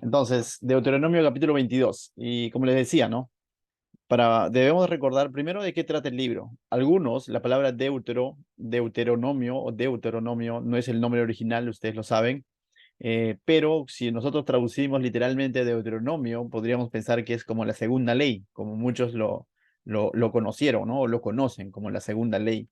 Entonces, Deuteronomio capítulo 22. Y como les decía, ¿no? Debemos recordar primero de qué trata el libro. Algunos, la palabra Deuteronomio o Deuteronomio no es el nombre original, ustedes lo saben, pero si nosotros traducimos literalmente Deuteronomio, podríamos pensar que es como la segunda ley, como muchos lo conocieron, ¿no? O lo conocen como la segunda ley.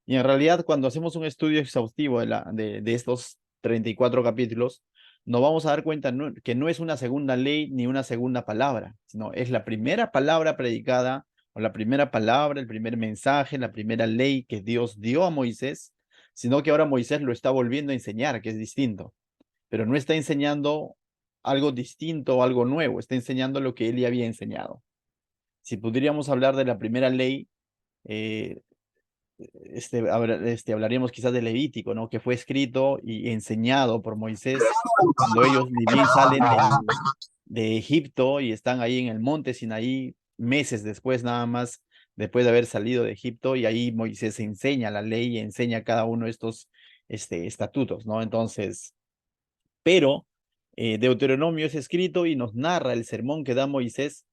Y en realidad, cuando hacemos un estudio exhaustivo de estos 34 capítulos, nos vamos a dar cuenta que no es una segunda ley ni una segunda palabra, sino es la primera palabra predicada o la primera palabra, el primer mensaje, la primera ley que Dios dio a Moisés, sino que ahora Moisés lo está volviendo a enseñar, que es distinto, pero no está enseñando algo distinto o algo nuevo, está enseñando lo que él ya había enseñado. Si pudiéramos hablar de la primera ley, eh, hablaríamos quizás de Levítico, ¿no? Que fue escrito y enseñado por Moisés cuando ellos ni bien salen de Egipto y están ahí en el monte Sinaí meses después nada más, después de haber salido de Egipto, y ahí Moisés enseña la ley y enseña cada uno de estos estatutos, ¿no? Entonces, pero Deuteronomio es escrito y nos narra el sermón que da Moisés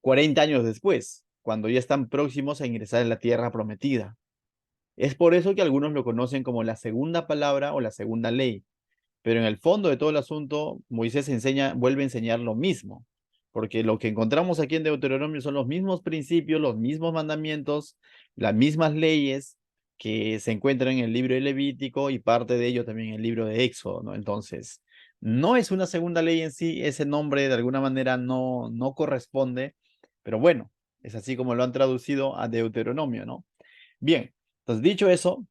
40 años después, cuando ya están próximos a ingresar en la tierra prometida. Es por eso que algunos lo conocen como la segunda palabra o la segunda ley. Pero en el fondo de todo el asunto, Moisés vuelve a enseñar lo mismo. Porque lo que encontramos aquí en Deuteronomio son los mismos principios, los mismos mandamientos, las mismas leyes que se encuentran en el libro de Levítico y parte de ello también en el libro de Éxodo, ¿no? Entonces, no es una segunda ley en sí, ese nombre de alguna manera no corresponde, pero bueno, es así como lo han traducido a Deuteronomio, ¿no? Bien, entonces dicho eso,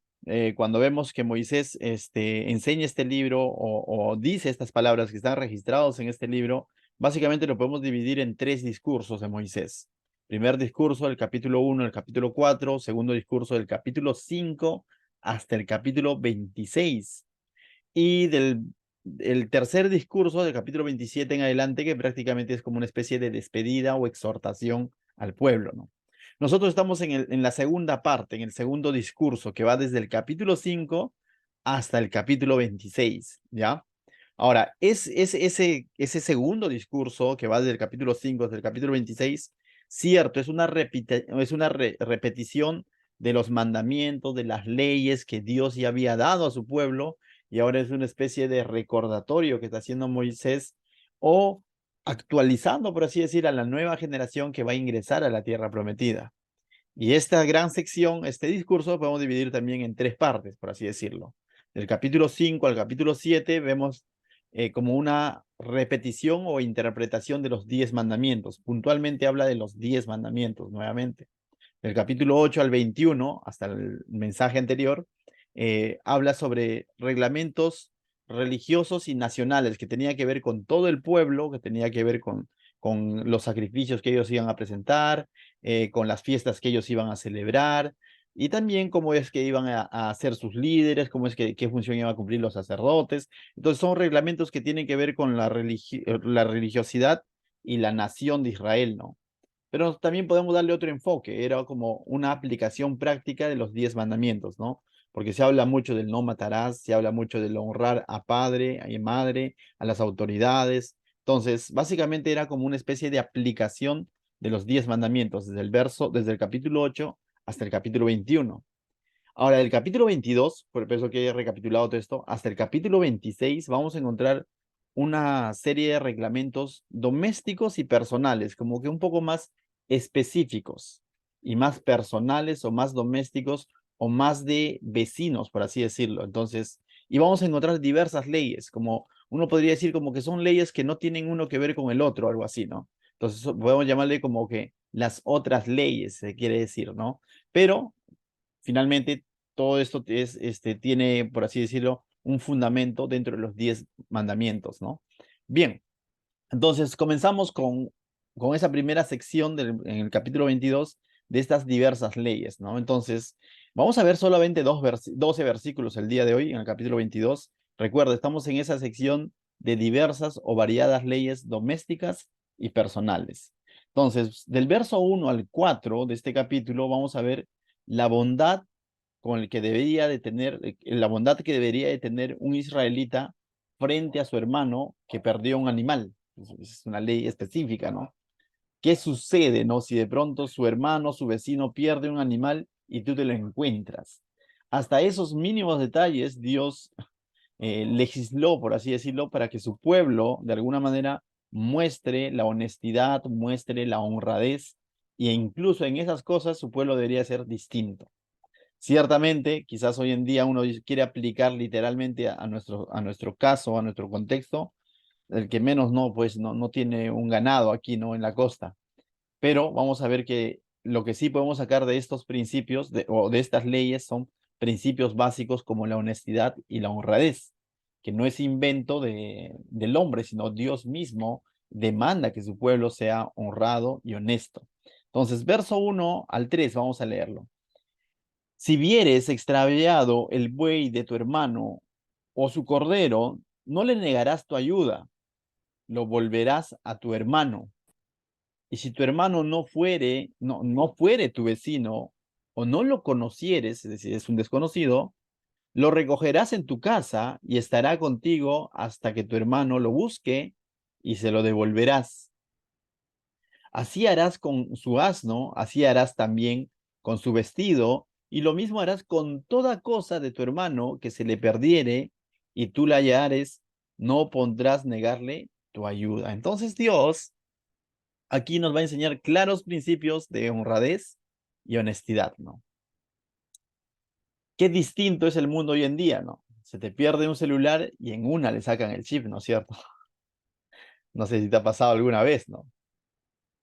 cuando vemos que Moisés enseña este libro o dice estas palabras que están registrados en este libro, básicamente lo podemos dividir en tres discursos de Moisés. Primer discurso del capítulo 1 al capítulo 4, segundo discurso del capítulo 5 hasta el capítulo 26 y el tercer discurso del capítulo 27 en adelante, que prácticamente es como una especie de despedida o exhortación al pueblo, ¿no? Nosotros estamos en la segunda parte, en el segundo discurso, que va desde el capítulo 5 hasta el capítulo 26, ¿ya? Ahora, ese segundo discurso que va desde el capítulo 5 hasta el capítulo 26, cierto, es una repetición de los mandamientos, de las leyes que Dios ya había dado a su pueblo, y ahora es una especie de recordatorio que está haciendo Moisés o actualizando, por así decir, a la nueva generación que va a ingresar a la tierra prometida. Y esta gran sección, este discurso, podemos dividir también en tres partes, por así decirlo. Del capítulo 5 al capítulo 7 vemos como una repetición o interpretación de los 10 mandamientos. Puntualmente habla de los 10 mandamientos nuevamente. Del capítulo 8 al 21, hasta el mensaje anterior, habla sobre reglamentos religiosos y nacionales que tenía que ver con todo el pueblo, que tenía que ver con los sacrificios que ellos iban a presentar, con las fiestas que ellos iban a celebrar, y también cómo es que iban a ser sus líderes, cómo es que qué función iban a cumplir los sacerdotes. Entonces son reglamentos que tienen que ver con la religiosidad y la nación de Israel, ¿no? Pero también podemos darle otro enfoque, era como una aplicación práctica de los 10 mandamientos, ¿no? Porque se habla mucho del no matarás, se habla mucho del honrar a padre y madre, a las autoridades. Entonces, básicamente era como una especie de aplicación de los 10 mandamientos, desde el capítulo 8 hasta el capítulo 21. Ahora, del capítulo 22, por eso que he recapitulado todo esto, hasta el capítulo 26 vamos a encontrar una serie de reglamentos domésticos y personales, como que un poco más específicos y más personales o más domésticos o más de vecinos, por así decirlo. Entonces, y vamos a encontrar diversas leyes, como uno podría decir como que son leyes que no tienen uno que ver con el otro, algo así, ¿no? Entonces, podemos llamarle como que las otras leyes, se quiere decir, ¿no? Pero finalmente, todo esto tiene, por así decirlo, un fundamento dentro de los 10 mandamientos, ¿no? Bien, entonces comenzamos con esa primera sección en el capítulo 22 de estas diversas leyes, ¿no? Entonces, vamos a ver solamente 12 versículos el día de hoy en el capítulo 22. Recuerda, estamos en esa sección de diversas o variadas leyes domésticas y personales. Entonces, del verso 1 al 4 de este capítulo, vamos a ver la bondad con el que debería de tener, la bondad que debería de tener un israelita frente a su hermano que perdió un animal. Es una ley específica, ¿no? ¿Qué sucede, no? Si de pronto su hermano, su vecino pierde un animal y tú te lo encuentras. Hasta esos mínimos detalles Dios legisló, por así decirlo, para que su pueblo, de alguna manera, muestre la honestidad, muestre la honradez, e incluso en esas cosas su pueblo debería ser distinto. Ciertamente, quizás hoy en día uno quiere aplicar literalmente a nuestro caso, a nuestro contexto, el que menos no, pues no tiene un ganado aquí, ¿no? En la costa. Pero vamos a ver que lo que sí podemos sacar de estos principios o de estas leyes son principios básicos como la honestidad y la honradez, que no es invento del hombre, sino Dios mismo demanda que su pueblo sea honrado y honesto. Entonces, verso 1 al 3, vamos a leerlo. Si vieres extraviado el buey de tu hermano o su cordero, no le negarás tu ayuda, lo volverás a tu hermano. Y si tu hermano no fuere tu vecino o no lo conocieres, es decir, es un desconocido, lo recogerás en tu casa y estará contigo hasta que tu hermano lo busque y se lo devolverás. Así harás con su asno, así harás también con su vestido, y lo mismo harás con toda cosa de tu hermano que se le perdiere y tú la hallares, no pondrás negarle tu ayuda. Entonces Dios aquí nos va a enseñar claros principios de honradez y honestidad, ¿no? Qué distinto es el mundo hoy en día, ¿no? Se te pierde un celular y en una le sacan el chip, ¿no es cierto? No sé si te ha pasado alguna vez, ¿no?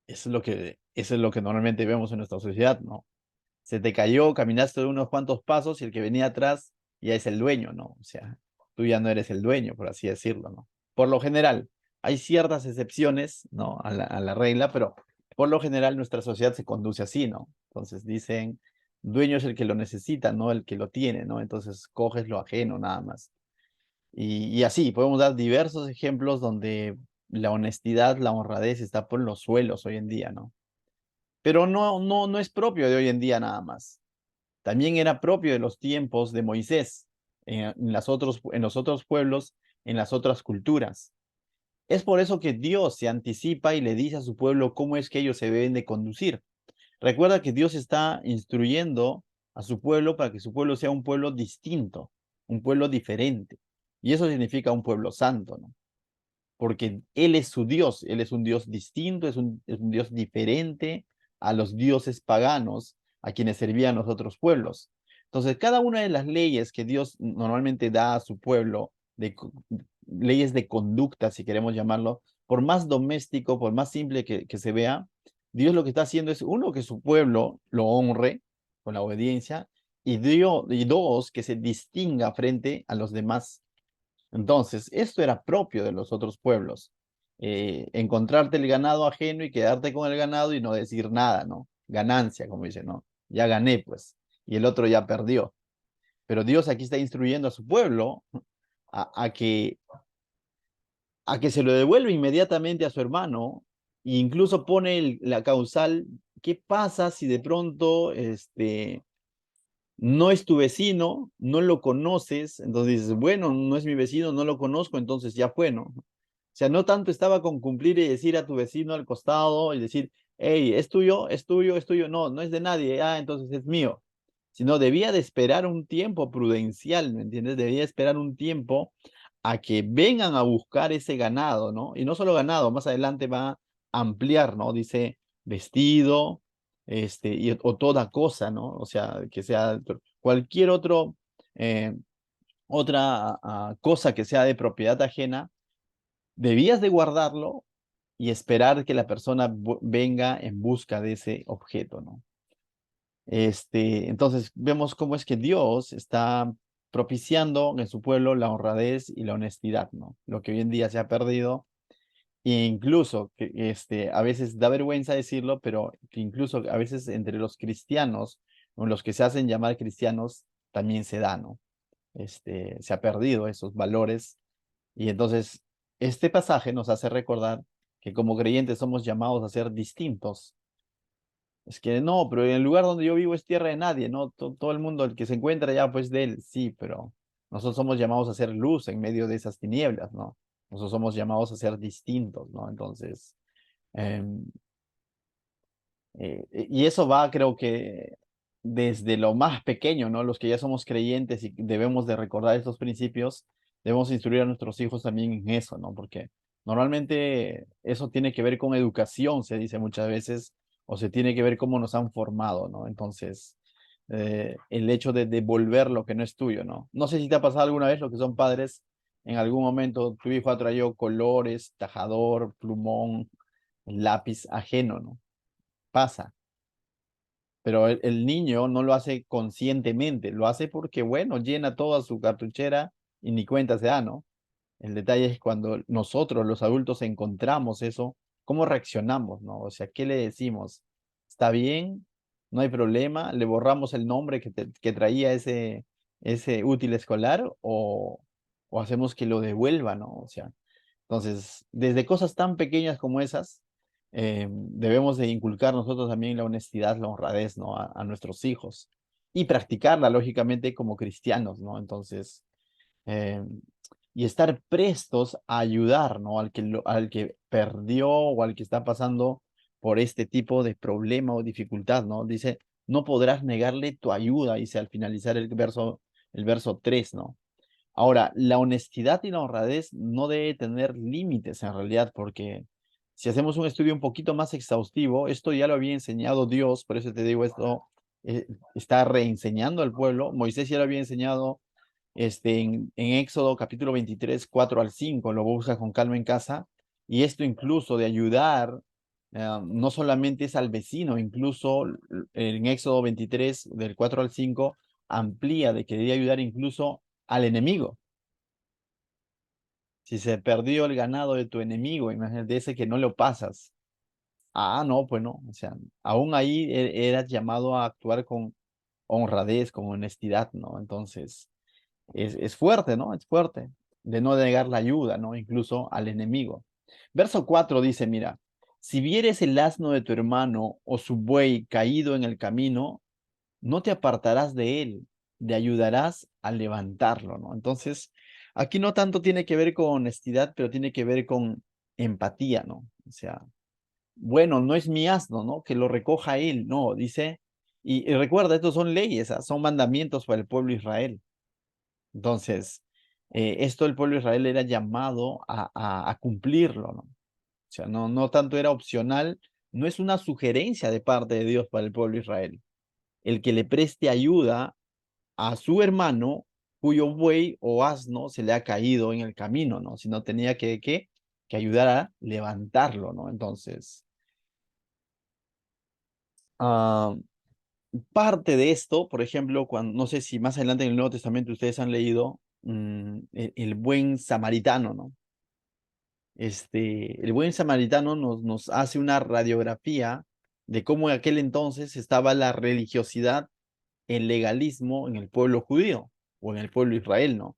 Eso es lo que normalmente vemos en nuestra sociedad, ¿no? Se te cayó, caminaste unos cuantos pasos y el que venía atrás ya es el dueño, ¿no? O sea, tú ya no eres el dueño, por así decirlo, ¿no? Por lo general, hay ciertas excepciones, ¿no? A la regla, pero por lo general nuestra sociedad se conduce así, ¿no? Entonces dicen, dueño es el que lo necesita, no el que lo tiene, ¿no? Entonces coges lo ajeno nada más. Y así, podemos dar diversos ejemplos donde la honestidad, la honradez está por los suelos hoy en día, ¿no? Pero no es propio de hoy en día nada más. También era propio de los tiempos de Moisés, en los otros pueblos, en las otras culturas. Es por eso que Dios se anticipa y le dice a su pueblo cómo es que ellos se deben de conducir. Recuerda que Dios está instruyendo a su pueblo para que su pueblo sea un pueblo distinto, un pueblo diferente. Y eso significa un pueblo santo, ¿no? Porque Él es su Dios, Él es un Dios distinto, es un Dios diferente a los dioses paganos a quienes servían los otros pueblos. Entonces, cada una de las leyes que Dios normalmente da a su pueblo, leyes de conducta, si queremos llamarlo, por más doméstico, por más simple que se vea, Dios lo que está haciendo es, uno, que su pueblo lo honre con la obediencia, y dos, que se distinga frente a los demás. Entonces, esto era propio de los otros pueblos. Encontrarte el ganado ajeno y quedarte con el ganado y no decir nada, ¿no? Ganancia, como dice, ¿no? Ya gané, pues, y el otro ya perdió. Pero Dios aquí está instruyendo a su pueblo a, a que, a que se lo devuelva inmediatamente a su hermano e incluso pone la causal, ¿qué pasa si de pronto no es tu vecino, no lo conoces? Entonces dices, bueno, no es mi vecino, no lo conozco, entonces ya fue, ¿no? O sea, no tanto estaba con cumplir y decir a tu vecino al costado y decir, hey, es tuyo, es tuyo, es tuyo. No, no es de nadie, entonces es mío. Sino debía de esperar un tiempo prudencial, ¿me entiendes? Debía esperar un tiempo a que vengan a buscar ese ganado, ¿no? Y no solo ganado, más adelante va a ampliar, ¿no? Dice vestido, o toda cosa, ¿no? O sea, que sea cualquier eh, otra cosa que sea de propiedad ajena, debías de guardarlo y esperar que la persona venga en busca de ese objeto, ¿no? Entonces vemos cómo es que Dios está propiciando en su pueblo la honradez y la honestidad, ¿no? Lo que hoy en día se ha perdido, e incluso que a veces da vergüenza decirlo, pero que incluso a veces entre los cristianos, o los que se hacen llamar cristianos, también se da, ¿no? Se ha perdido esos valores, y entonces este pasaje nos hace recordar que como creyentes somos llamados a ser distintos. Es que no, pero en el lugar donde yo vivo es tierra de nadie, ¿no? Todo el mundo, el que se encuentra ya, pues de él, sí, pero nosotros somos llamados a ser luz en medio de esas tinieblas, ¿no? Nosotros somos llamados a ser distintos, ¿no? Entonces, em, y eso va, creo que desde lo más pequeño, ¿no? Los que ya somos creyentes y debemos de recordar estos principios, debemos instruir a nuestros hijos también en eso, ¿no? Porque normalmente eso tiene que ver con educación, se dice muchas veces, o se tiene que ver cómo nos han formado, ¿no? Entonces, el hecho de devolver lo que no es tuyo, ¿no? No sé si te ha pasado alguna vez lo que son padres, en algún momento tu hijo ha traído colores, tajador, plumón, lápiz ajeno, ¿no? Pasa, pero el niño no lo hace conscientemente, lo hace porque, bueno, llena toda su cartuchera y ni cuenta se da, ¿no? El detalle es cuando nosotros, los adultos, encontramos eso, ¿cómo reaccionamos, no? O sea, ¿qué le decimos? ¿Está bien? ¿No hay problema? ¿Le borramos el nombre que traía ese útil escolar o hacemos que lo devuelva, ¿no? O sea, entonces, desde cosas tan pequeñas como esas, debemos de inculcar nosotros también la honestidad, la honradez, ¿no? A nuestros hijos y practicarla, lógicamente, como cristianos, ¿no? Entonces, eh, y estar prestos a ayudar, ¿no? Al que perdió o al que está pasando por este tipo de problema o dificultad, ¿no? Dice, no podrás negarle tu ayuda, dice al finalizar el verso 3, ¿no? Ahora, la honestidad y la honradez no debe tener límites en realidad, porque si hacemos un estudio un poquito más exhaustivo, esto ya lo había enseñado Dios, por eso te digo esto, está reenseñando al pueblo. Moisés ya lo había enseñado en Éxodo capítulo 23 4 al 5, lo buscas con calma en casa, y esto incluso de ayudar, no solamente es al vecino, incluso en Éxodo 23 del 4 al 5 amplía de que debe ayudar incluso al enemigo. Si se perdió el ganado de tu enemigo, imagínate ese que no lo pasas. Ah, no, pues no. O sea, aún ahí eras llamado a actuar con honradez, con honestidad, ¿no? Entonces, es fuerte, ¿no? Es fuerte de no negar la ayuda, ¿no? Incluso al enemigo. Verso 4 dice, mira, si vieres el asno de tu hermano o su buey caído en el camino, no te apartarás de él, le ayudarás a levantarlo, ¿no? Entonces, aquí no tanto tiene que ver con honestidad, pero tiene que ver con empatía, ¿no? O sea, bueno, no es mi asno, ¿no? Que lo recoja él, no, dice, y recuerda, estos son leyes, ¿ah? Son mandamientos para el pueblo de Israel. Entonces, esto el pueblo de Israel era llamado a cumplirlo, ¿no? O sea, no tanto era opcional, no es una sugerencia de parte de Dios para el pueblo de Israel. El que le preste ayuda a su hermano cuyo buey o asno se le ha caído en el camino, ¿no? Si no tenía que ayudar a levantarlo, ¿no? Entonces, ah, parte de esto, por ejemplo, cuando, no sé si más adelante en el Nuevo Testamento ustedes han leído el buen samaritano, ¿no? El buen samaritano nos hace una radiografía de cómo en aquel entonces estaba la religiosidad, el legalismo en el pueblo judío o en el pueblo de Israel, ¿no?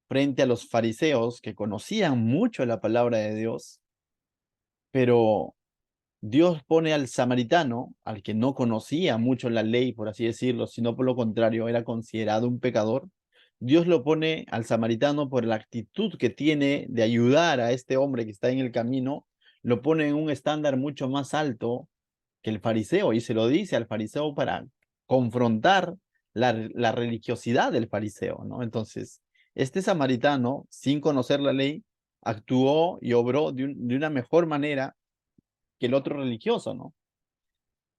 Frente a los fariseos que conocían mucho la palabra de Dios, pero Dios pone al samaritano, al que no conocía mucho la ley, por así decirlo, sino por lo contrario, era considerado un pecador. Dios lo pone al samaritano por la actitud que tiene de ayudar a este hombre que está en el camino, lo pone en un estándar mucho más alto que el fariseo y se lo dice al fariseo para confrontar la religiosidad del fariseo, ¿no? Entonces, este samaritano, sin conocer la ley, actuó y obró de una mejor manera que el otro religioso, ¿no?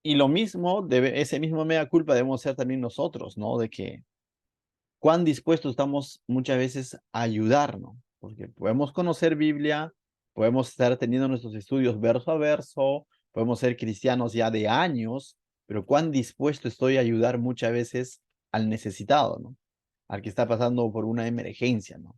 Y lo mismo, ese mismo mea culpa debemos ser también nosotros, ¿no? De que cuán dispuestos estamos muchas veces a ayudarnos, porque podemos conocer Biblia, podemos estar teniendo nuestros estudios verso a verso, podemos ser cristianos ya de años, pero cuán dispuesto estoy a ayudar muchas veces al necesitado, ¿no? Al que está pasando por una emergencia, ¿no?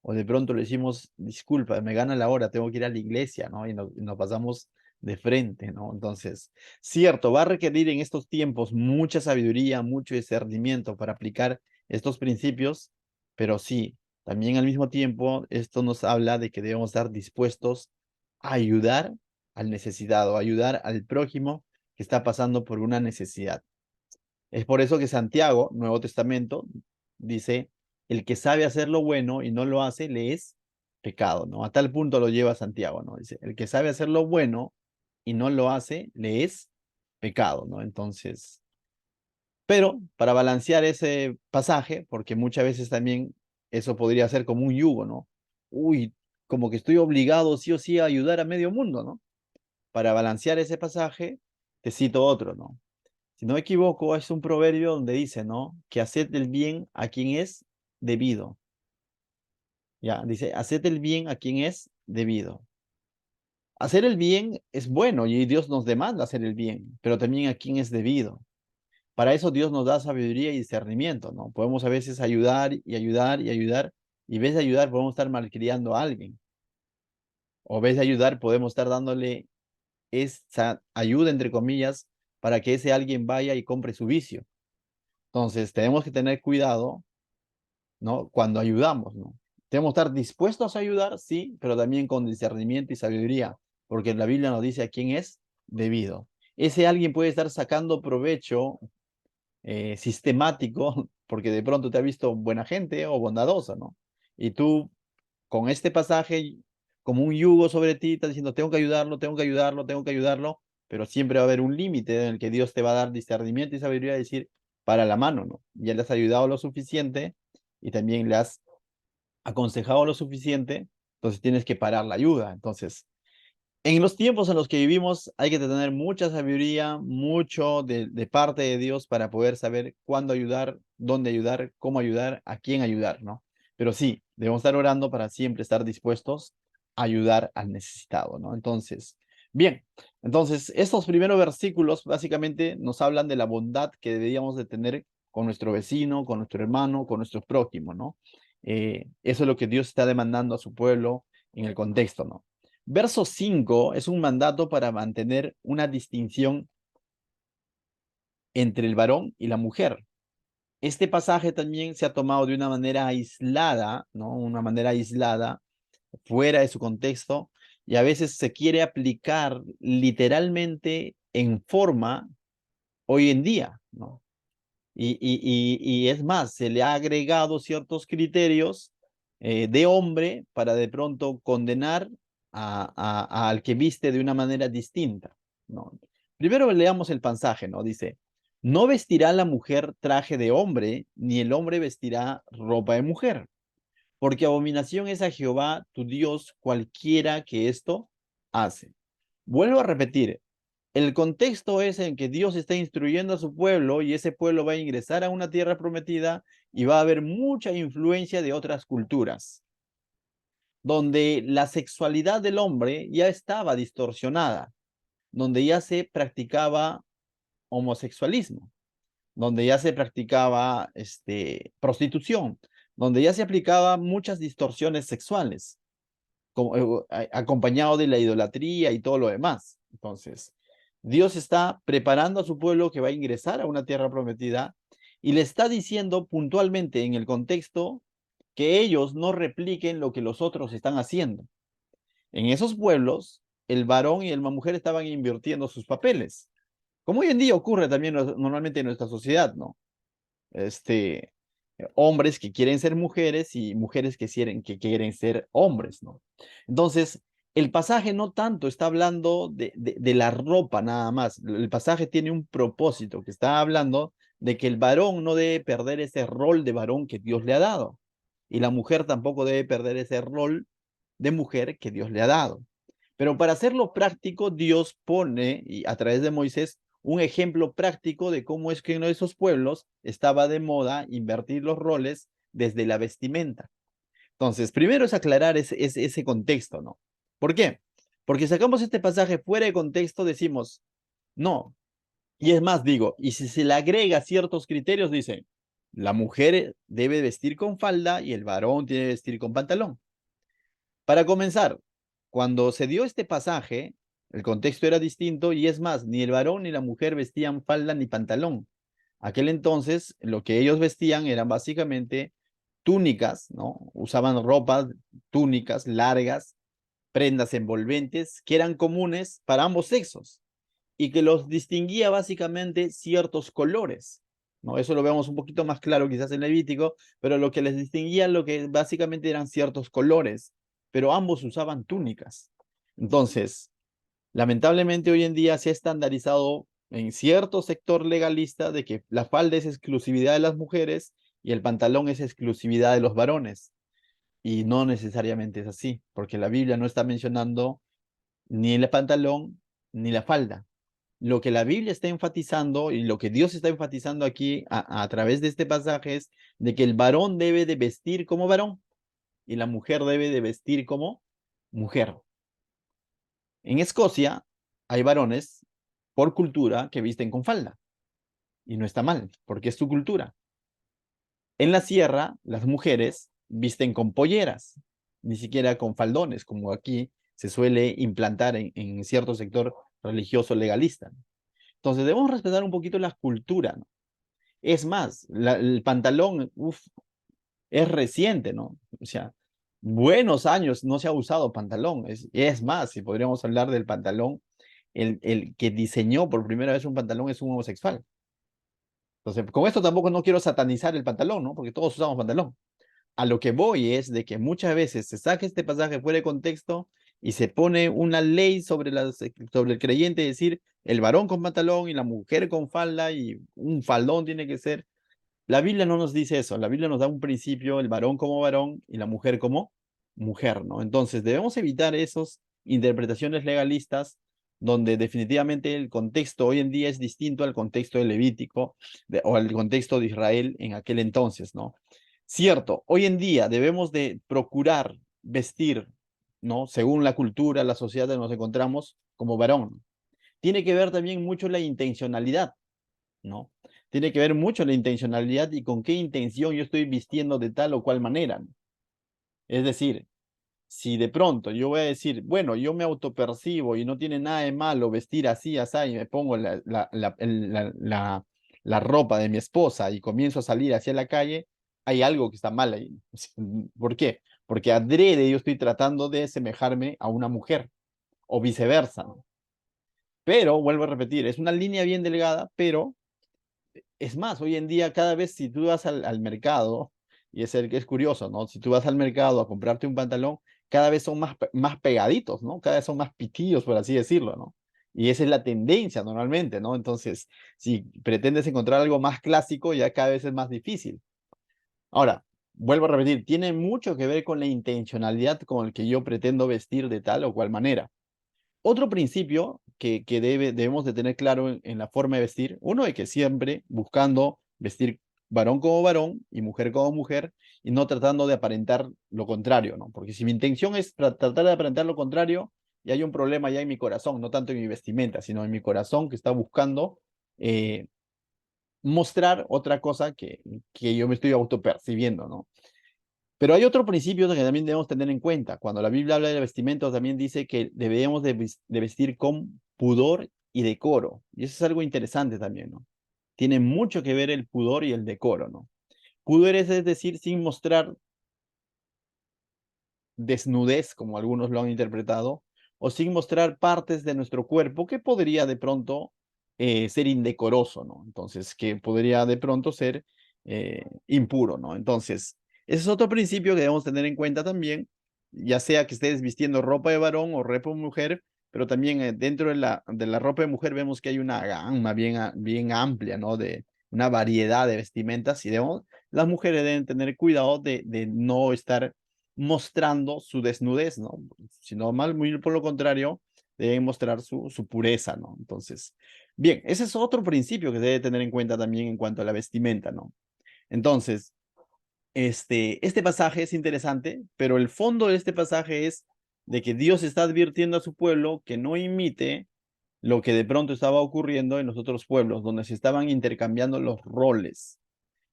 O de pronto le decimos, disculpa, me gana la hora, tengo que ir a la iglesia, ¿no? Y nos pasamos de frente, ¿no? Entonces, cierto, va a requerir en estos tiempos mucha sabiduría, mucho discernimiento para aplicar estos principios, pero sí, también al mismo tiempo, esto nos habla de que debemos estar dispuestos a ayudar al necesitado, a ayudar al prójimo que está pasando por una necesidad. Es por eso que Santiago, Nuevo Testamento, dice, el que sabe hacer lo bueno y no lo hace, le es pecado, ¿no? A tal punto lo lleva Santiago, ¿no? Dice, el que sabe hacer lo bueno y no lo hace, le es pecado, ¿no? Entonces, pero para balancear ese pasaje, porque muchas veces también eso podría ser como un yugo, ¿no? Uy, como que estoy obligado sí o sí a ayudar a medio mundo, ¿no? Para balancear ese pasaje, te cito otro, ¿no? Si no me equivoco, es un proverbio donde dice, ¿no? Que haced el bien a quien es debido. Ya, dice, haced el bien a quien es debido. Hacer el bien es bueno y Dios nos demanda hacer el bien, pero también a quien es debido. Para eso Dios nos da sabiduría y discernimiento, ¿no? Podemos a veces ayudar y ayudar y ayudar, y en vez de ayudar podemos estar malcriando a alguien, o en vez de ayudar podemos estar dándole esa ayuda, entre comillas, para que ese alguien vaya y compre su vicio. Entonces, tenemos que tener cuidado, ¿no? Cuando ayudamos, ¿no? Tenemos que estar dispuestos a ayudar, sí, pero también con discernimiento y sabiduría, porque la Biblia nos dice a quién es debido. Ese alguien puede estar sacando provecho sistemático, porque de pronto te ha visto buena gente o bondadosa, ¿no? Y tú, con este pasaje, como un yugo sobre ti, estás diciendo, tengo que ayudarlo, tengo que ayudarlo, tengo que ayudarlo, pero siempre va a haber un límite en el que Dios te va a dar discernimiento y sabiduría y decir, para la mano, ¿no? Ya le has ayudado lo suficiente y también le has aconsejado lo suficiente, entonces tienes que parar la ayuda. Entonces, en los tiempos en los que vivimos hay que tener mucha sabiduría, mucho de parte de Dios para poder saber cuándo ayudar, dónde ayudar, cómo ayudar, a quién ayudar, ¿no? Pero sí, debemos estar orando para siempre estar dispuestos a ayudar al necesitado, ¿no? Entonces, bien, entonces estos primeros versículos básicamente nos hablan de la bondad que deberíamos de tener con nuestro vecino, con nuestro hermano, con nuestro prójimo, ¿no? Eso es lo que Dios está demandando a su pueblo en el contexto, ¿no? Verso 5 es un mandato para mantener una distinción entre el varón y la mujer. Este pasaje también se ha tomado de una manera aislada, ¿no? Una manera aislada, fuera de su contexto, y a veces se quiere aplicar literalmente en forma hoy en día, ¿no? Y es más, se le ha agregado ciertos criterios de hombre para de pronto condenar al que viste de una manera distinta, ¿no? Primero leamos el pasaje, ¿no? Dice, no vestirá la mujer traje de hombre, ni el hombre vestirá ropa de mujer, porque abominación es a Jehová tu Dios cualquiera que esto hace. Vuelvo a repetir, el contexto es en que Dios está instruyendo a su pueblo y ese pueblo va a ingresar a una tierra prometida y va a haber mucha influencia de otras culturas, donde la sexualidad del hombre ya estaba distorsionada, donde ya se practicaba homosexualismo, donde ya se practicaba prostitución, donde ya se aplicaba muchas distorsiones sexuales, acompañado de la idolatría y todo lo demás. Entonces, Dios está preparando a su pueblo que va a ingresar a una tierra prometida y le está diciendo puntualmente en el contexto que ellos no repliquen lo que los otros están haciendo. En esos pueblos, el varón y la mujer estaban invirtiendo sus papeles, como hoy en día ocurre también normalmente en nuestra sociedad, ¿no? este, Hombres que quieren ser mujeres y mujeres que quieren ser hombres, ¿no? Entonces, el pasaje no tanto está hablando de la ropa nada más. El pasaje tiene un propósito que está hablando de que el varón no debe perder ese rol de varón que Dios le ha dado. Y la mujer tampoco debe perder ese rol de mujer que Dios le ha dado. Pero para hacerlo práctico, Dios pone, y a través de Moisés, un ejemplo práctico de cómo es que en esos pueblos estaba de moda invertir los roles desde la vestimenta. Entonces, primero es aclarar ese contexto, ¿no? ¿Por qué? Porque sacamos este pasaje fuera de contexto, decimos, no. Y es más, digo, y si se le agrega ciertos criterios, dice, la mujer debe vestir con falda y el varón tiene que vestir con pantalón. Para comenzar, cuando se dio este pasaje, el contexto era distinto y es más, ni el varón ni la mujer vestían falda ni pantalón. Aquel entonces, lo que ellos vestían eran básicamente túnicas, ¿no? Usaban ropas, túnicas largas, prendas envolventes, que eran comunes para ambos sexos y que los distinguía básicamente ciertos colores, ¿no? Eso lo vemos un poquito más claro quizás en Levítico, pero lo que les distinguía lo que básicamente eran ciertos colores, pero ambos usaban túnicas. Entonces, lamentablemente hoy en día se ha estandarizado en cierto sector legalista de que la falda es exclusividad de las mujeres y el pantalón es exclusividad de los varones. Y no necesariamente es así, porque la Biblia no está mencionando ni el pantalón ni la falda. Lo que la Biblia está enfatizando y lo que Dios está enfatizando aquí a través de este pasaje es de que el varón debe de vestir como varón y la mujer debe de vestir como mujer. En Escocia hay varones por cultura que visten con falda y no está mal, porque es su cultura. En la sierra, las mujeres visten con polleras, ni siquiera con faldones, como aquí se suele implantar en cierto sector religioso legalista. Entonces debemos respetar un poquito la cultura, ¿no? Es más, el pantalón, es reciente, ¿no? O sea, buenos años no se ha usado pantalón. Es más, si podríamos hablar del pantalón, el que diseñó por primera vez un pantalón es un homosexual. Entonces, con esto tampoco no quiero satanizar el pantalón, ¿no? Porque todos usamos pantalón. A lo que voy es de que muchas veces se saca este pasaje fuera de contexto y se pone una ley sobre el creyente, decir el varón con pantalón y la mujer con falda y un faldón tiene que ser. La Biblia no nos dice eso, la Biblia nos da un principio, el varón como varón y la mujer como mujer, ¿no? Entonces debemos evitar esas interpretaciones legalistas donde definitivamente el contexto hoy en día es distinto al contexto del Levítico o al contexto de Israel en aquel entonces, ¿no? Cierto, hoy en día debemos de procurar vestir, ¿no? Según la cultura, la sociedad en la que nos encontramos como varón. Tiene que ver también mucho la intencionalidad, ¿no? Tiene que ver mucho la intencionalidad y con qué intención yo estoy vistiendo de tal o cual manera, ¿no? Es decir, si de pronto yo voy a decir, bueno, yo me autopercibo y no tiene nada de malo vestir así, así, y me pongo la ropa de mi esposa y comienzo a salir hacia la calle, hay algo que está mal ahí. ¿Por qué? Porque adrede yo estoy tratando de asemejarme a una mujer o viceversa, ¿no? Pero, vuelvo a repetir, es una línea bien delgada, pero es más, hoy en día cada vez si tú vas al mercado, y es curioso, ¿no? Si tú vas al mercado a comprarte un pantalón, cada vez son más pegaditos, ¿no? Cada vez son más pitillos, por así decirlo, ¿no? Y esa es la tendencia normalmente, ¿no? Entonces, si pretendes encontrar algo más clásico, ya cada vez es más difícil. Ahora, vuelvo a repetir, tiene mucho que ver con la intencionalidad con el que yo pretendo vestir de tal o cual manera. Otro principio que debemos de tener claro en la forma de vestir, uno es que siempre buscando vestir varón como varón y mujer como mujer y no tratando de aparentar lo contrario, ¿no? Porque si mi intención es tratar de aparentar lo contrario, y hay un problema ya en mi corazón, no tanto en mi vestimenta, sino en mi corazón que está buscando eh, mostrar otra cosa que yo me estoy autopercibiendo, ¿no? Pero hay otro principio que también debemos tener en cuenta. Cuando la Biblia habla de vestimenta, también dice que debemos de vestir con pudor y decoro. Y eso es algo interesante también, ¿no? Tiene mucho que ver el pudor y el decoro, ¿no? Pudor es decir, sin mostrar desnudez, como algunos lo han interpretado, o sin mostrar partes de nuestro cuerpo que podría de pronto ser indecoroso, ¿no? Entonces, que podría de pronto ser impuro, ¿no? Entonces, ese es otro principio que debemos tener en cuenta también, ya sea que estés vistiendo ropa de varón o ropa de mujer, pero también dentro de la ropa de mujer vemos que hay una gama bien amplia, ¿no? De una variedad de vestimentas y las mujeres deben tener cuidado de no estar mostrando su desnudez, ¿no? Sino más muy por lo contrario, deben mostrar su pureza, ¿no? Entonces, bien, ese es otro principio que se debe tener en cuenta también en cuanto a la vestimenta, ¿no? Entonces, este pasaje es interesante, pero el fondo de este pasaje es de que Dios está advirtiendo a su pueblo que no imite lo que de pronto estaba ocurriendo en los otros pueblos, donde se estaban intercambiando los roles,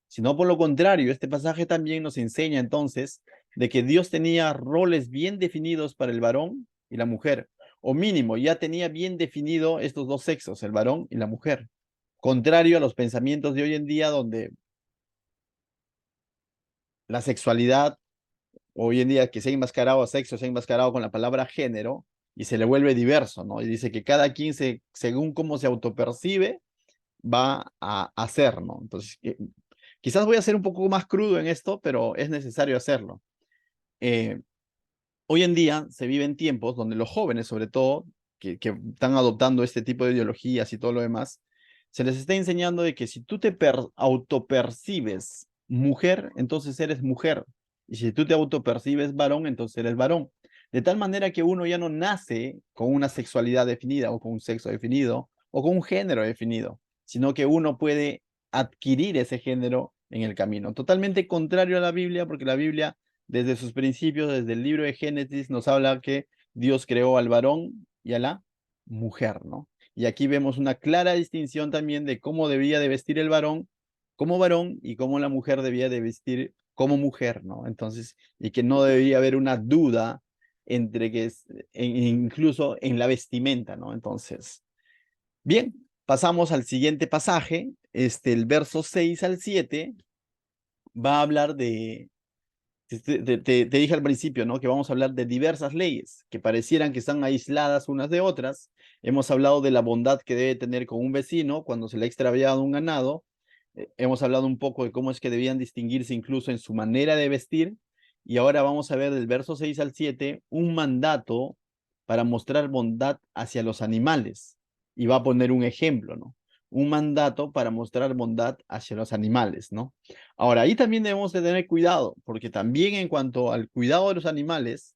sino por lo contrario, este pasaje también nos enseña entonces de que Dios tenía roles bien definidos para el varón y la mujer, o mínimo, ya tenía bien definido estos dos sexos, el varón y la mujer, contrario a los pensamientos de hoy en día donde la sexualidad, hoy en día que se ha enmascarado a sexo, se ha enmascarado con la palabra género y se le vuelve diverso, ¿no? Y dice que cada quien, según cómo se autopercibe, va a hacer, ¿no? Entonces, quizás voy a ser un poco más crudo en esto, pero es necesario hacerlo. Eh, hoy en día se viven tiempos donde los jóvenes, sobre todo, que están adoptando este tipo de ideologías y todo lo demás, se les está enseñando de que si tú te autopercibes mujer, entonces eres mujer. Y si tú te autopercibes varón, entonces eres varón. De tal manera que uno ya no nace con una sexualidad definida o con un sexo definido o con un género definido, sino que uno puede adquirir ese género en el camino. Totalmente contrario a la Biblia, porque la Biblia desde sus principios, desde el libro de Génesis, nos habla que Dios creó al varón y a la mujer, ¿no? Y aquí vemos una clara distinción también de cómo debía de vestir el varón como varón y cómo la mujer debía de vestir como mujer, ¿no? Entonces, y que no debía haber una duda entre que es, incluso en la vestimenta, ¿no? Entonces, bien, pasamos al siguiente pasaje, el verso 6 al 7 va a hablar de te dije al principio, ¿no? Que vamos a hablar de diversas leyes que parecieran que están aisladas unas de otras. Hemos hablado de la bondad que debe tener con un vecino cuando se le ha extraviado un ganado. Hemos hablado un poco de cómo es que debían distinguirse incluso en su manera de vestir. Y ahora vamos a ver del verso 6 al 7 un mandato para mostrar bondad hacia los animales. Y va a poner un ejemplo, ¿no? Un mandato para mostrar bondad hacia los animales, ¿no? Ahora, ahí también debemos de tener cuidado, porque también en cuanto al cuidado de los animales,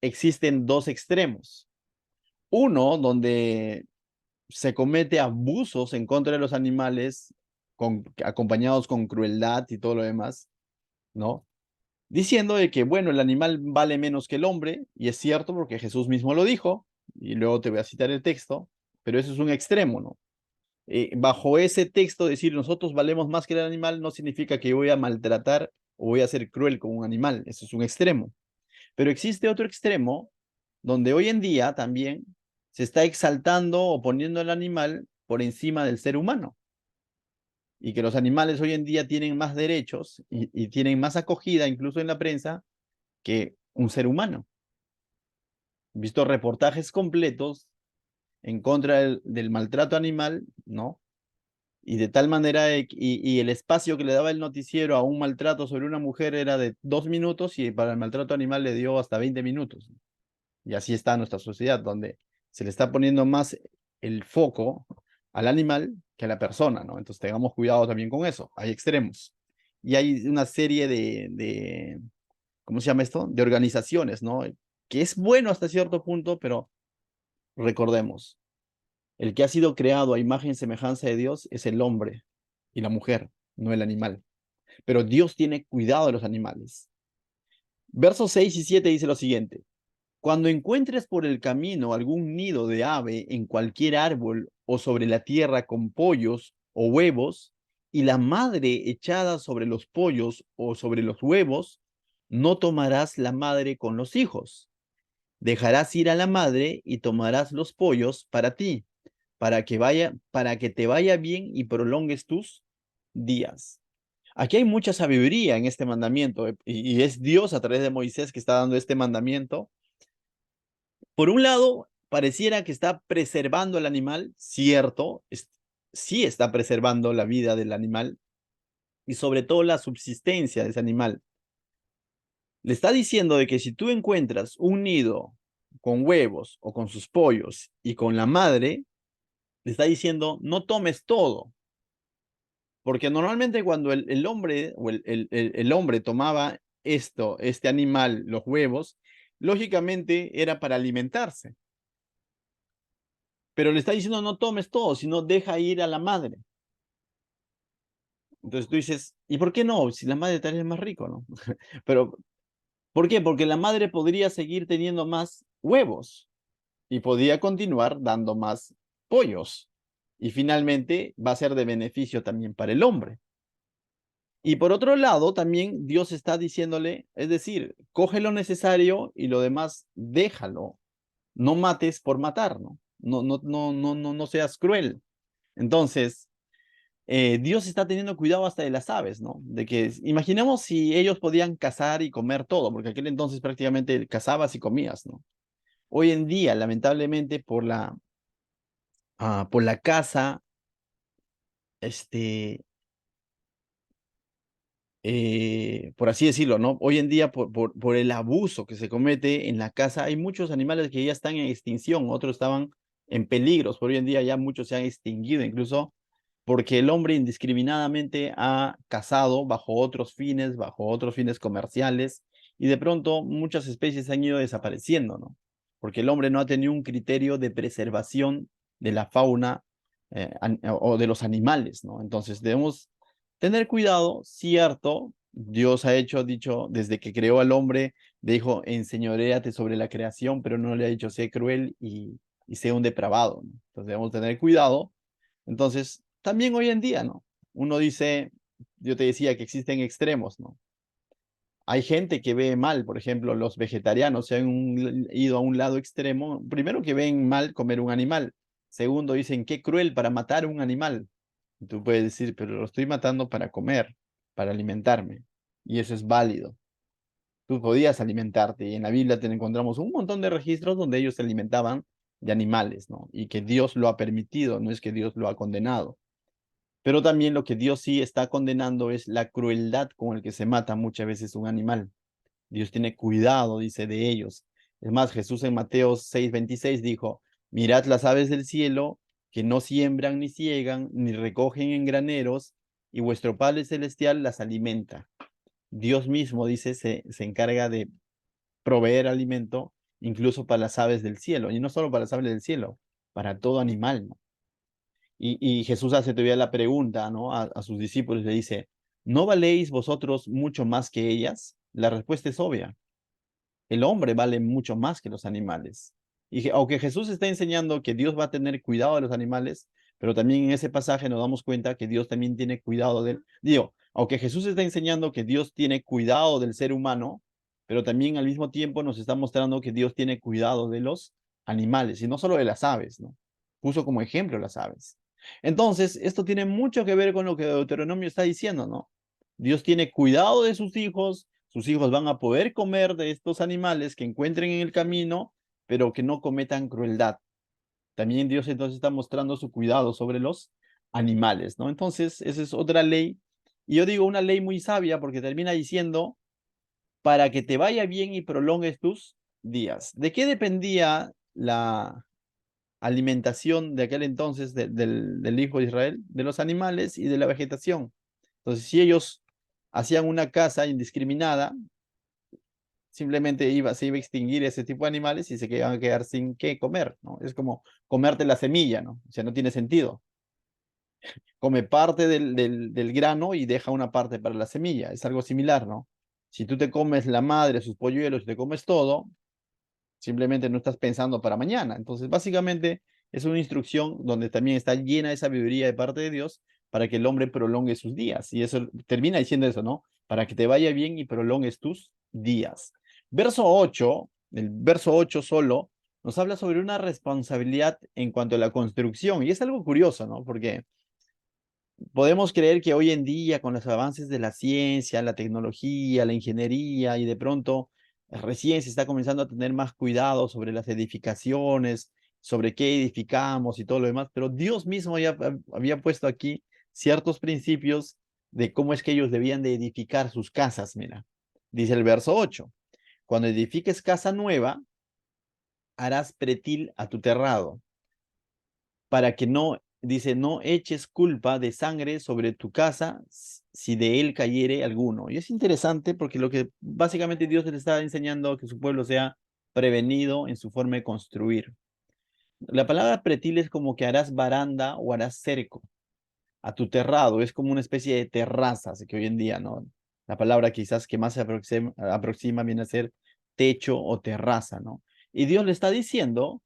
existen dos extremos. Uno, donde se comete abusos en contra de los animales, acompañados con crueldad y todo lo demás, ¿no? Diciendo de que, bueno, el animal vale menos que el hombre, y es cierto porque Jesús mismo lo dijo, y luego te voy a citar el texto, pero eso es un extremo, ¿no? Bajo ese texto, decir nosotros valemos más que el animal no significa que voy a maltratar o voy a ser cruel con un animal. Eso es un extremo. Pero existe otro extremo donde hoy en día también se está exaltando o poniendo al animal por encima del ser humano. Y que los animales hoy en día tienen más derechos y tienen más acogida, incluso en la prensa, que un ser humano. He visto reportajes completos en contra del maltrato animal, ¿no? Y de tal manera, y el espacio que le daba el noticiero a un maltrato sobre una mujer era de 2 minutos y para el maltrato animal le dio hasta 20 minutos. Y así está nuestra sociedad, donde se le está poniendo más el foco al animal que a la persona, ¿no? Entonces tengamos cuidado también con eso. Hay extremos. Y hay una serie ¿cómo se llama esto? De organizaciones, ¿no? Que es bueno hasta cierto punto, pero recordemos, el que ha sido creado a imagen y semejanza de Dios es el hombre y la mujer, no el animal. Pero Dios tiene cuidado de los animales. Versos 6 y 7 dice lo siguiente. Cuando encuentres por el camino algún nido de ave en cualquier árbol o sobre la tierra con pollos o huevos, y la madre echada sobre los pollos o sobre los huevos, no tomarás la madre con los hijos. Dejarás ir a la madre y tomarás los pollos para ti para que te vaya bien y prolongues tus días. Aquí hay mucha sabiduría en este mandamiento y es Dios a través de Moisés que está dando este mandamiento. Por un lado, pareciera que está preservando al animal, cierto, sí está preservando la vida del animal y sobre todo la subsistencia de ese animal. Le está diciendo de que si tú encuentras un nido con huevos o con sus pollos y con la madre, le está diciendo no tomes todo. Porque normalmente cuando el hombre o el hombre tomaba este animal, los huevos, lógicamente era para alimentarse. Pero le está diciendo no tomes todo, sino deja ir a la madre. Entonces tú dices, ¿y por qué no? Si la madre tal vez es más rico, ¿no? Pero, ¿por qué? Porque la madre podría seguir teniendo más huevos y podría continuar dando más pollos. Y finalmente va a ser de beneficio también para el hombre. Y por otro lado, también Dios está diciéndole, es decir, coge lo necesario y lo demás déjalo. No mates por matar, ¿no? No seas cruel. Entonces, Dios está teniendo cuidado hasta de las aves, ¿no? De que imaginemos si ellos podían cazar y comer todo, porque aquel entonces prácticamente cazabas y comías, ¿no? Hoy en día, lamentablemente, por la, caza, este, por así decirlo, ¿no? Hoy en día, por el abuso que se comete en la casa, hay muchos animales que ya están en extinción, otros estaban en peligros, pero hoy en día ya muchos se han extinguido, incluso porque el hombre indiscriminadamente ha cazado bajo otros fines comerciales, y de pronto muchas especies han ido desapareciendo, ¿no? Porque el hombre no ha tenido un criterio de preservación de la fauna o de los animales, ¿no? Entonces debemos tener cuidado, cierto, Dios dicho, desde que creó al hombre, dijo, enseñoréate sobre la creación, pero no le ha dicho, sé cruel y sé un depravado, ¿no? Entonces debemos tener cuidado. Entonces, también hoy en día, ¿no? Uno dice, yo te decía que existen extremos, ¿no? Hay gente que ve mal, por ejemplo, los vegetarianos se han ido a un lado extremo. Primero, que ven mal comer un animal. Segundo, dicen, qué cruel para matar un animal. Y tú puedes decir, pero lo estoy matando para comer, para alimentarme. Y eso es válido. Tú podías alimentarte, y en la Biblia te encontramos un montón de registros donde ellos se alimentaban de animales, ¿no? Y que Dios lo ha permitido, no es que Dios lo ha condenado. Pero también lo que Dios sí está condenando es la crueldad con el que se mata muchas veces un animal. Dios tiene cuidado, dice, de ellos. Es más, Jesús en Mateo 6:26 dijo, mirad las aves del cielo, que no siembran ni ciegan, ni recogen en graneros, y vuestro Padre Celestial las alimenta. Dios mismo, dice, se encarga de proveer alimento incluso para las aves del cielo, y no solo para las aves del cielo, para todo animal, ¿no? Y Jesús hace todavía la pregunta, ¿no? A sus discípulos le dice, ¿no valéis vosotros mucho más que ellas? La respuesta es obvia. El hombre vale mucho más que los animales. Y aunque Jesús está enseñando que Dios va a tener cuidado de los animales, pero también en ese pasaje nos damos cuenta que Dios también tiene cuidado del... Digo, aunque Jesús está enseñando que Dios tiene cuidado del ser humano, pero también al mismo tiempo nos está mostrando que Dios tiene cuidado de los animales, y no solo de las aves, ¿no? Puso como ejemplo las aves. Entonces, esto tiene mucho que ver con lo que Deuteronomio está diciendo, ¿no? Dios tiene cuidado de sus hijos van a poder comer de estos animales que encuentren en el camino, pero que no cometan crueldad. También Dios entonces está mostrando su cuidado sobre los animales, ¿no? Entonces, esa es otra ley. Y yo digo una ley muy sabia porque termina diciendo, para que te vaya bien y prolongues tus días. ¿De qué dependía la alimentación de aquel entonces del hijo de Israel? De los animales y de la vegetación. Entonces, si ellos hacían una caza indiscriminada, simplemente se iba a extinguir ese tipo de animales y se iban a quedar sin qué comer, ¿no? Es como comerte la semilla, ¿no? O sea, no tiene sentido. Come parte del grano y deja una parte para la semilla. Es algo similar, ¿no? Si tú te comes la madre, sus polluelos y te comes todo, simplemente no estás pensando para mañana. Entonces, básicamente es una instrucción donde también está llena de sabiduría de parte de Dios para que el hombre prolongue sus días. Y eso termina diciendo eso, ¿no? Para que te vaya bien y prolongues tus días. Verso 8, el verso 8 solo, nos habla sobre una responsabilidad en cuanto a la construcción. Y es algo curioso, ¿no? Porque podemos creer que hoy en día, con los avances de la ciencia, la tecnología, la ingeniería, y de pronto recién se está comenzando a tener más cuidado sobre las edificaciones, sobre qué edificamos y todo lo demás, pero Dios mismo ya había puesto aquí ciertos principios de cómo es que ellos debían de edificar sus casas. Mira, dice el verso 8, cuando edifiques casa nueva, harás pretil a tu terrado para que no, dice, no eches culpa de sangre sobre tu casa si de él cayere alguno. Y es interesante porque lo que básicamente Dios le está enseñando a que su pueblo sea prevenido en su forma de construir. La palabra pretil es como que harás baranda o harás cerco a tu terrado, es como una especie de terraza, así que hoy en día, ¿no? La palabra quizás que más se aproxima viene a ser techo o terraza, ¿no? Y Dios le está diciendo,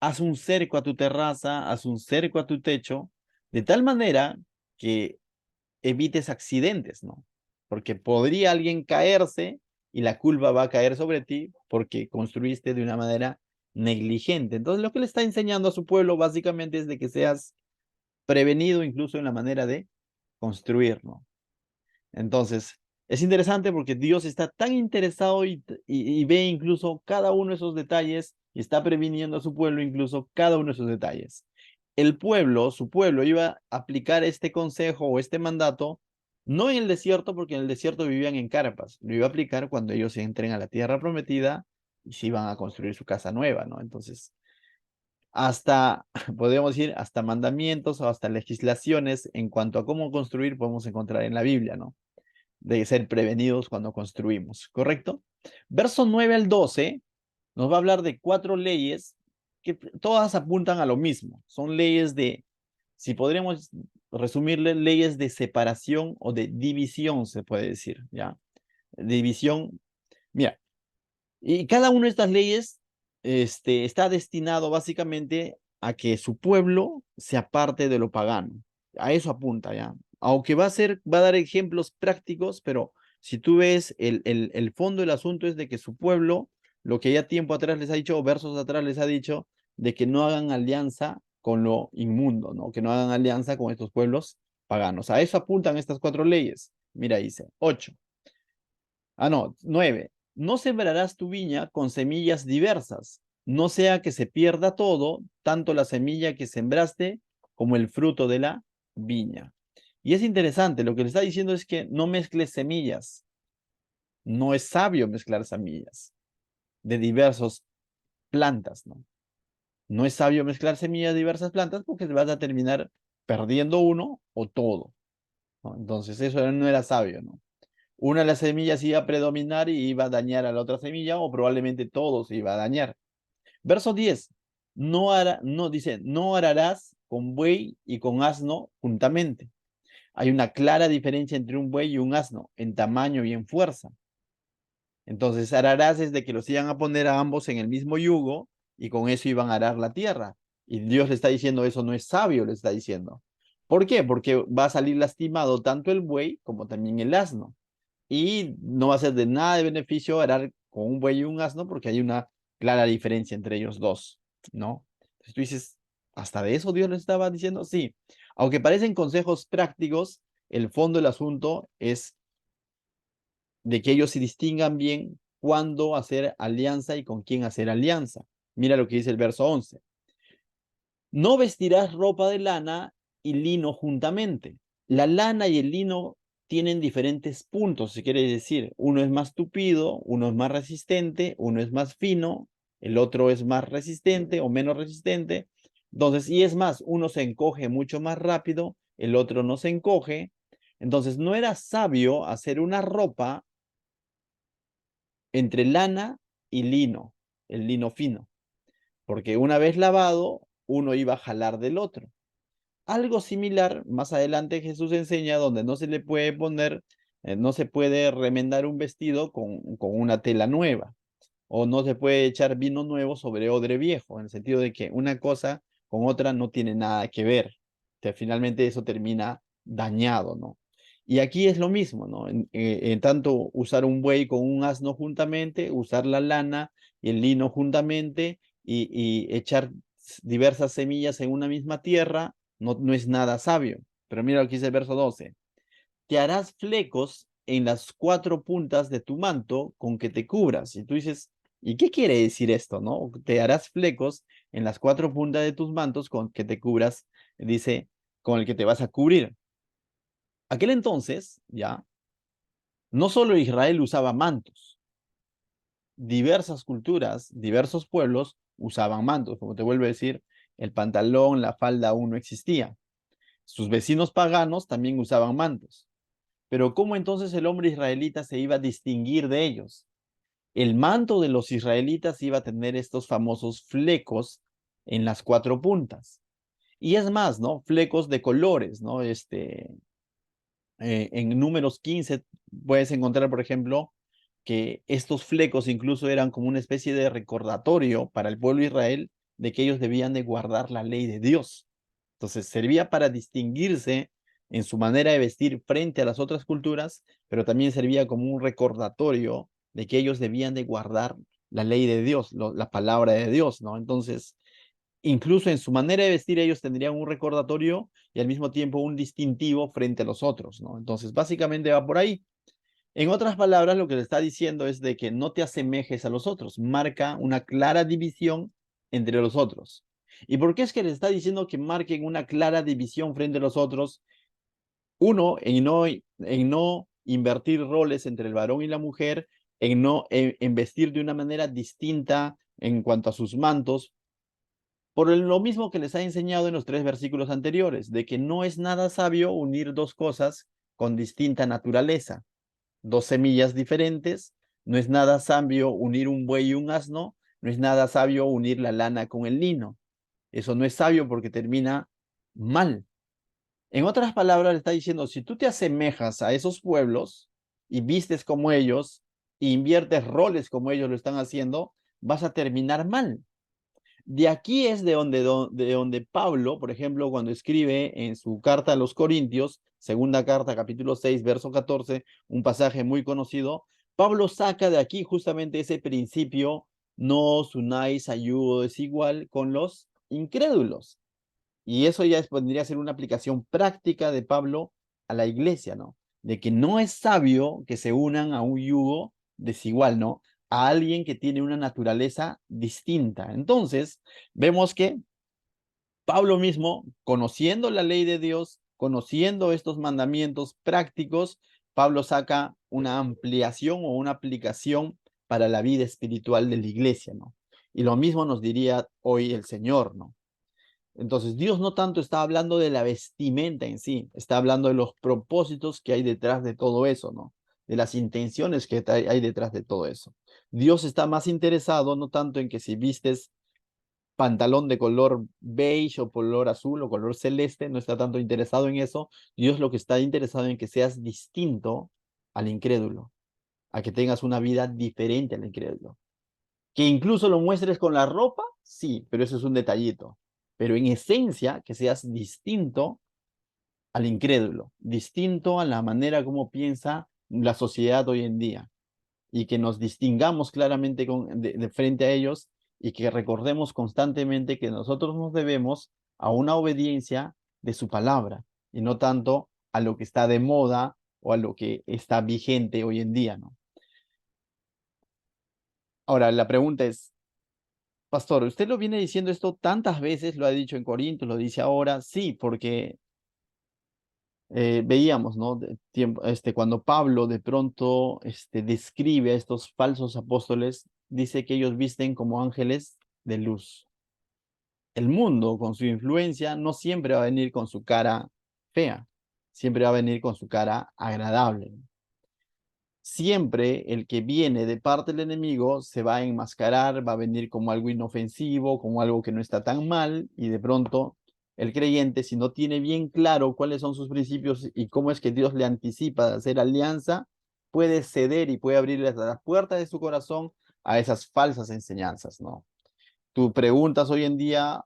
haz un cerco a tu terraza, haz un cerco a tu techo, de tal manera que evites accidentes, ¿no? Porque podría alguien caerse y la culpa va a caer sobre ti porque construiste de una manera negligente. Entonces, lo que le está enseñando a su pueblo básicamente es de que seas prevenido incluso en la manera de construir, ¿no? Entonces, es interesante porque Dios está tan interesado y ve incluso cada uno de esos detalles y está previniendo a su pueblo incluso cada uno de esos detalles. El pueblo, su pueblo, iba a aplicar este consejo o este mandato No en el desierto, porque en el desierto vivían en carpas. Lo iba a aplicar cuando ellos entren a la tierra prometida y se iban a construir su casa nueva, ¿no? Entonces, hasta, podríamos decir, hasta mandamientos o hasta legislaciones en cuanto a cómo construir podemos encontrar en la Biblia, ¿no? De ser prevenidos cuando construimos, ¿correcto? Verso 9 al 12 nos va a hablar de 4 leyes que todas apuntan a lo mismo. Son leyes de, si podríamos resumirle, leyes de separación o de división, se puede decir, ¿ya? División, mira, y cada una de estas leyes está destinado básicamente a que su pueblo se aparte de lo pagano. A eso apunta, ¿ya? Aunque va a dar ejemplos prácticos, pero si tú ves el fondo del asunto es de que su pueblo, lo que ya tiempo atrás les ha dicho, o versos atrás les ha dicho, de que no hagan alianza con lo inmundo, ¿no? Que no hagan alianza con estos pueblos paganos. A eso apuntan estas 4 leyes. Mira, dice, 8. Ah, no, 9. No sembrarás tu viña con semillas diversas, no sea que se pierda todo, tanto la semilla que sembraste como el fruto de la viña. Y es interesante, lo que le está diciendo es que no mezcles semillas. No es sabio mezclar semillas de diversas plantas, ¿no? No es sabio mezclar semillas de diversas plantas porque vas a terminar perdiendo uno o todo, ¿no? Entonces eso no era sabio, ¿no? Una de las semillas iba a predominar y iba a dañar a la otra semilla, o probablemente todo se iba a dañar. Verso 10. Dice, no ararás con buey y con asno juntamente. Hay una clara diferencia entre un buey y un asno en tamaño y en fuerza. Entonces, ararás es de que los iban a poner a ambos en el mismo yugo y con eso iban a arar la tierra. Y Dios le está diciendo, eso no es sabio, le está diciendo. ¿Por qué? Porque va a salir lastimado tanto el buey como también el asno. Y no va a ser de nada de beneficio arar con un buey y un asno porque hay una clara diferencia entre ellos dos, ¿no? Entonces tú dices, ¿hasta de eso Dios le estaba diciendo? Sí. Aunque parecen consejos prácticos, el fondo del asunto es de que ellos se distingan bien cuándo hacer alianza y con quién hacer alianza. Mira lo que dice el verso 11. No vestirás ropa de lana y lino juntamente. La lana y el lino tienen diferentes puntos, si quiere decir. Uno es más tupido, uno es más resistente, uno es más fino, el otro es más resistente o menos resistente. Entonces, y es más, uno se encoge mucho más rápido, el otro no se encoge. Entonces, no era sabio hacer una ropa entre lana y lino, el lino fino, porque una vez lavado, uno iba a jalar del otro. Algo similar, más adelante Jesús enseña donde no se le puede poner, no se puede remendar un vestido con una tela nueva, o no se puede echar vino nuevo sobre odre viejo, en el sentido de que una cosa con otra no tiene nada que ver, que finalmente eso termina dañado, ¿no? Y aquí es lo mismo, ¿no? En tanto usar un buey con un asno juntamente, usar la lana y el lino juntamente y echar diversas semillas en una misma tierra, no es nada sabio. Pero mira lo que dice el verso 12. Te harás flecos en las 4 puntas de tu manto con que te cubras. Y tú dices, ¿y qué quiere decir esto, no? Te harás flecos en las 4 puntas de tus mantos con que te cubras, dice, con el que te vas a cubrir. Aquel entonces, ya, no solo Israel usaba mantos, diversas culturas, diversos pueblos usaban mantos. Como te vuelvo a decir, el pantalón, la falda aún no existía. Sus vecinos paganos también usaban mantos. Pero ¿cómo entonces el hombre israelita se iba a distinguir de ellos? El manto de los israelitas iba a tener estos famosos flecos en las 4 puntas. Y es más, ¿no? Flecos de colores, ¿no? En números 15 puedes encontrar, por ejemplo, que estos flecos incluso eran como una especie de recordatorio para el pueblo de Israel de que ellos debían de guardar la ley de Dios. Entonces servía para distinguirse en su manera de vestir frente a las otras culturas, pero también servía como un recordatorio de que ellos debían de guardar la ley de Dios, la palabra de Dios, ¿no? Entonces, incluso en su manera de vestir ellos tendrían un recordatorio y al mismo tiempo un distintivo frente a los otros, ¿no? Entonces, básicamente va por ahí. En otras palabras, lo que le está diciendo es de que no te asemejes a los otros, marca una clara división entre los otros. ¿Y por qué es que le está diciendo que marquen una clara división frente a los otros? Uno, en no invertir roles entre el varón y la mujer, en vestir de una manera distinta en cuanto a sus mantos, lo mismo que les ha enseñado en los 3 versículos anteriores, de que no es nada sabio unir dos cosas con distinta naturaleza, dos semillas diferentes, no es nada sabio unir un buey y un asno, no es nada sabio unir la lana con el lino. Eso no es sabio porque termina mal. En otras palabras, le está diciendo, si tú te asemejas a esos pueblos y vistes como ellos, e inviertes roles como ellos lo están haciendo, vas a terminar mal. De aquí es de donde Pablo, por ejemplo, cuando escribe en su carta a los Corintios, segunda carta, capítulo 6, verso 14, un pasaje muy conocido, Pablo saca de aquí justamente ese principio, no os unáis a yugo desigual con los incrédulos. Y eso ya vendría a ser una aplicación práctica de Pablo a la iglesia, ¿no? De que no es sabio que se unan a un yugo desigual, ¿no? A alguien que tiene una naturaleza distinta. Entonces, vemos que Pablo mismo, conociendo la ley de Dios, conociendo estos mandamientos prácticos, Pablo saca una ampliación o una aplicación para la vida espiritual de la iglesia, ¿no? Y lo mismo nos diría hoy el Señor, ¿no? Entonces, Dios no tanto está hablando de la vestimenta en sí, está hablando de los propósitos que hay detrás de todo eso, ¿no? De las intenciones que hay detrás de todo eso. Dios está más interesado no tanto en que si vistes pantalón de color beige o color azul o color celeste, no está tanto interesado en eso. Dios lo que está interesado en que seas distinto al incrédulo, a que tengas una vida diferente al incrédulo. Que incluso lo muestres con la ropa, sí, pero eso es un detallito. Pero en esencia, que seas distinto al incrédulo, distinto a la manera como piensa la sociedad hoy en día, y que nos distingamos claramente de frente a ellos y que recordemos constantemente que nosotros nos debemos a una obediencia de su palabra y no tanto a lo que está de moda o a lo que está vigente hoy en día, ¿no? Ahora, la pregunta es, Pastor, usted lo viene diciendo esto tantas veces, lo ha dicho en Corinto, lo dice ahora, sí, porque veíamos, ¿no? Cuando Pablo de pronto describe a estos falsos apóstoles, dice que ellos visten como ángeles de luz. El mundo, con su influencia, no siempre va a venir con su cara fea, siempre va a venir con su cara agradable. Siempre el que viene de parte del enemigo se va a enmascarar, va a venir como algo inofensivo, como algo que no está tan mal, y de pronto el creyente, si no tiene bien claro cuáles son sus principios y cómo es que Dios le anticipa de hacer alianza, puede ceder y puede abrir las puertas de su corazón a esas falsas enseñanzas, ¿no? Tú preguntas hoy en día,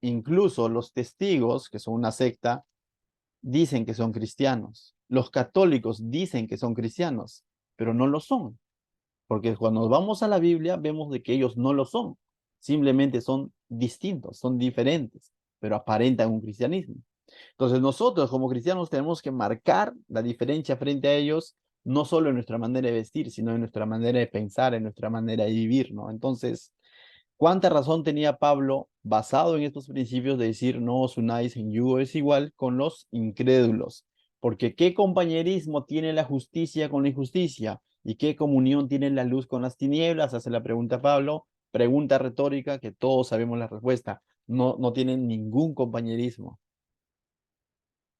incluso los testigos, que son una secta, dicen que son cristianos. Los católicos dicen que son cristianos, pero no lo son. Porque cuando vamos a la Biblia vemos de que ellos no lo son. Simplemente son distintos, son diferentes, pero aparentan un cristianismo. Entonces nosotros como cristianos tenemos que marcar la diferencia frente a ellos, no solo en nuestra manera de vestir, sino en nuestra manera de pensar, en nuestra manera de vivir, ¿no? Entonces, ¿cuánta razón tenía Pablo basado en estos principios de decir no os unáis en yugo desigual con los incrédulos? Porque ¿qué compañerismo tiene la justicia con la injusticia? ¿Y qué comunión tiene la luz con las tinieblas? Hace la pregunta Pablo, pregunta retórica que todos sabemos la respuesta. No, no tienen ningún compañerismo.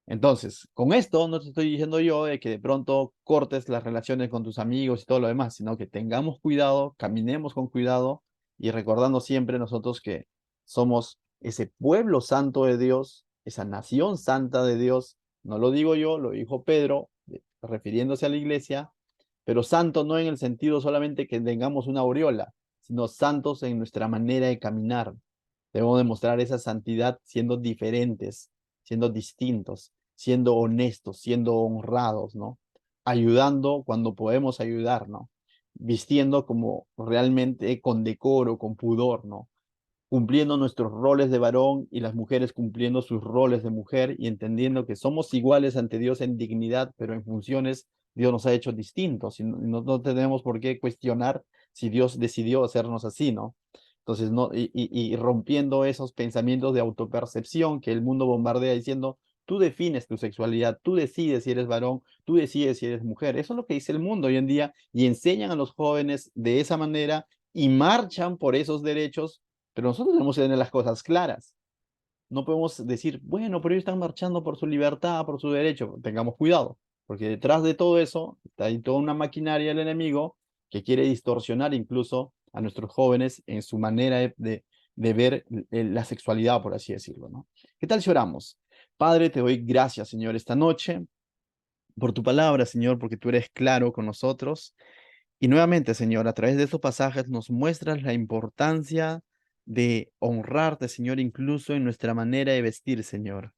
Entonces, con esto no te estoy diciendo yo de que de pronto cortes las relaciones con tus amigos y todo lo demás, sino que tengamos cuidado, caminemos con cuidado y recordando siempre nosotros que somos ese pueblo santo de Dios, esa nación santa de Dios. No lo digo yo, lo dijo Pedro, refiriéndose a la iglesia, pero santo no en el sentido solamente que tengamos una aureola, sino santos en nuestra manera de caminar. Debemos demostrar esa santidad siendo diferentes, siendo distintos, siendo honestos, siendo honrados, ¿no? Ayudando cuando podemos ayudar, ¿no? Vistiendo como realmente con decoro, con pudor, ¿no? Cumpliendo nuestros roles de varón y las mujeres cumpliendo sus roles de mujer y entendiendo que somos iguales ante Dios en dignidad, pero en funciones Dios nos ha hecho distintos y no tenemos por qué cuestionar si Dios decidió hacernos así, ¿no? Entonces, no, y rompiendo esos pensamientos de autopercepción que el mundo bombardea diciendo, Tú defines tu sexualidad, tú decides si eres varón, tú decides si eres mujer. Eso es lo que dice el mundo hoy en día y enseñan a los jóvenes de esa manera y marchan por esos derechos, pero nosotros tenemos que tener las cosas claras. No podemos decir, bueno, pero ellos están marchando por su libertad, por su derecho. Tengamos cuidado, porque detrás de todo eso está ahí toda una maquinaria del enemigo que quiere distorsionar incluso a nuestros jóvenes en su manera de ver la sexualidad, por así decirlo, ¿no? ¿Qué tal si oramos? Padre, te doy gracias, Señor, esta noche por tu palabra, Señor, porque tú eres claro con nosotros. Y nuevamente, Señor, a través de estos pasajes nos muestras la importancia de honrarte, Señor, incluso en nuestra manera de vestir, Señor.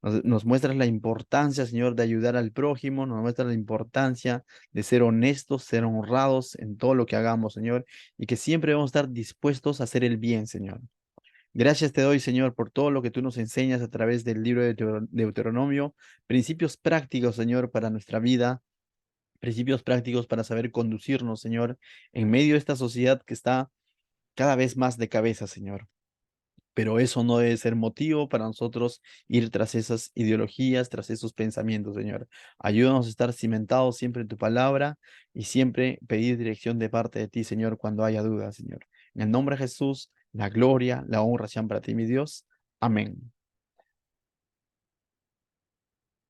Nos muestras la importancia, Señor, de ayudar al prójimo, nos muestras la importancia de ser honestos, ser honrados en todo lo que hagamos, Señor, y que siempre vamos a estar dispuestos a hacer el bien, Señor. Gracias te doy, Señor, por todo lo que tú nos enseñas a través del libro de Deuteronomio, principios prácticos, Señor, para nuestra vida, principios prácticos para saber conducirnos, Señor, en medio de esta sociedad que está cada vez más de cabeza, Señor. Pero eso no debe ser motivo para nosotros ir tras esas ideologías, tras esos pensamientos, Señor. Ayúdanos a estar cimentados siempre en tu palabra y siempre pedir dirección de parte de ti, Señor, cuando haya dudas, Señor. En el nombre de Jesús, la gloria, la honra sean para ti, mi Dios. Amén.